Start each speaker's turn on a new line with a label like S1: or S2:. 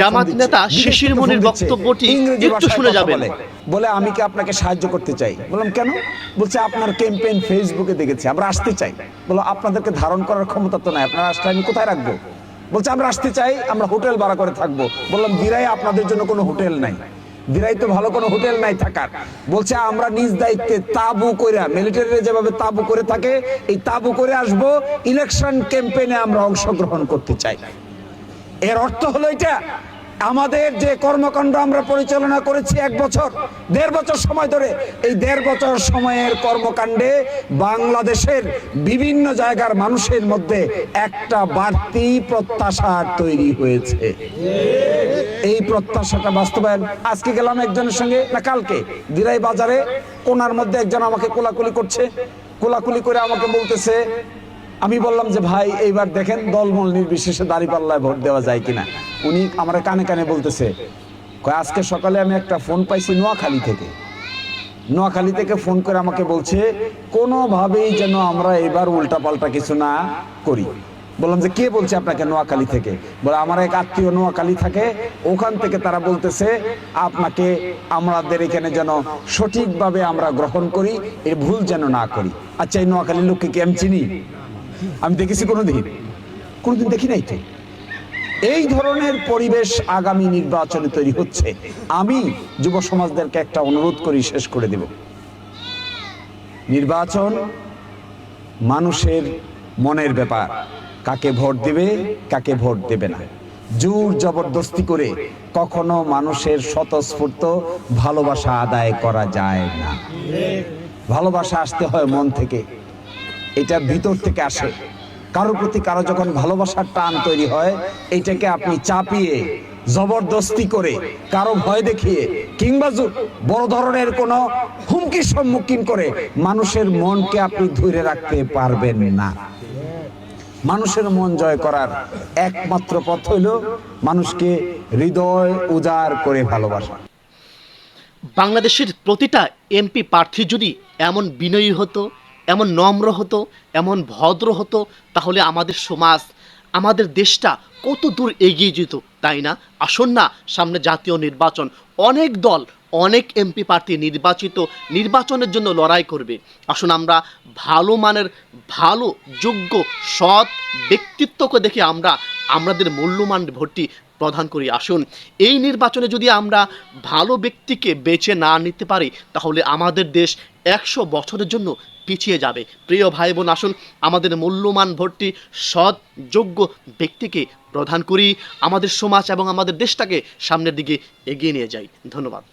S1: জামাত নেতা শিশির মনির বক্তব্যটি একটু শুনে যাবেন।
S2: বলে আমি কি আপনাকে সাহায্য করতে চাই? বললাম কেন? বলছে আপনার ক্যাম্পেইন ফেসবুকে দেখেছি, আমরা আসতে চাই। বলো আপনাদেরকে ধারণ করার ক্ষমতা তো নাই, আপনারা আসলে আমি কোথায় রাখবো? বলছে আমরা আসতে চাই, আমরা হোটেল ভাড়া করে থাকবো। বললাম দিরাই আপনাদের জন্য কোনো হোটেল নাই, দিরাই তো ভালো কোনো হোটেল নাই থাকার। বলছে আমরা নিজ দায়িত্বে তাবু করে, মিলিটারিরা যেভাবে তাবু করে থাকে এই তাবু করে আসবো, ইলেকশন ক্যাম্পেইনে আমরা অংশগ্রহণ করতে চাই। এর অর্থ হলো এটা, আমাদের যে কর্মকাণ্ড আমরা পরিচালনা করেছি 1 বছর 1.5 বছর সময় ধরে, এই 1.5 বছর সময়ের কর্মকাণ্ডে বাংলাদেশের বিভিন্ন জায়গার মানুষের মধ্যে একটা বাড়তি প্রত্যাশা তৈরি হয়েছে। এই প্রত্যাশাটা বাস্তবায়ন। আজকে গেলাম একজনের সঙ্গে, না কালকে, দিরাই বাজারে কোনার মধ্যে একজন আমাকে কোলাকুলি করছে। কোলাকুলি করে আমাকে বলতেছে, আমি বললাম যে ভাই এইবার দেখেন দলমল নির্বিশেষে দাঁড়িপাল্লায় ভোট দেওয়া যায় কিনা। উনি আমার কানে কানে বলতেছে, আজকে সকালে আমি একটা ফোন পাইছি নোয়াখালী থেকে ফোন করে আমাকে বলছে কোনোভাবেই যেন আমরা এবার উল্টাপাল্টা কিছু না করি। বললাম যে কে বলছে আপনাকে নোয়াখালী থেকে? বলে আমার এক আত্মীয় নোয়াখালী থাকে, ওখান থেকে তারা বলতেছে আপনাকে আমাদের এখানে যেন সঠিকভাবে আমরা গ্রহণ করি, এর ভুল যেন না করি। আচ্ছা এই নোয়াখালীর লোককে কি আমি চিনি? আমি দেখেছি কোনোদিন দেখি নাই তো। এই ধরনের পরিবেশ আগামী নির্বাচনে তৈরি হচ্ছে। আমি যুব সমাজদেরকে একটা অনুরোধ করি, শেষ করে দেব। নির্বাচন মানুষের মনের ব্যাপার, কাকে ভোট দেবে কাকে ভোট দেবে না। জোর জবরদস্তি করে কখনো মানুষের স্বতঃস্ফূর্ত ভালোবাসা আদায় করা যায় না। ভালোবাসা আসতে হয় মন থেকে, এটা ভিতর থেকে আসে। কারোর প্রতি কারো যখন ভালোবাসার টান তৈরি হয়, এটাকে আপনি চাপিয়ে জবরদস্তি করে কারো ভয় দেখিয়ে কিংবা বড় ধরনের কোনো হুমকির সম্মুখীন করে মানুষের মনকে আপনি ধরে রাখতে পারবেন না। মানুষের মন জয় করার একমাত্র পথ হইল মানুষকে হৃদয় উজাড় করে ভালোবাসা।
S1: বাংলাদেশের প্রতিটা এমপি প্রার্থী যদি এমন বিনয়ী হতো, এমন নম্র হতো, এমন ভদ্র হতো, তাহলে আমাদের সমাজ, আমাদের দেশটা কত দূর এগিয়ে যেত, তাই না? আসুন না, সামনে জাতীয় নির্বাচন, অনেক দল, অনেক এমপি প্রার্থী নির্বাচনের জন্য লড়াই করবে। আসুন আমরা ভালো মানের, ভালো যোগ্য সৎ ব্যক্তিত্বকে দেখে আমাদের মূল্যবান ভোটটি প্রদান করি। আসুন এই নির্বাচনে যদি আমরা ভালো ব্যক্তিকে বেছে না নিতে পারি, তাহলে আমাদের দেশ 100 বছরের জন্য পিছিয়ে যাবে। প্রিয় ভাই বোন, আসুন আমাদের মূল্যবান ভোটটি সৎ যোগ্য ব্যক্তিকে প্রদান করি, আমাদের সমাজ এবং আমাদের দেশটাকে সামনের দিকে এগিয়ে নিয়ে যাই। ধন্যবাদ।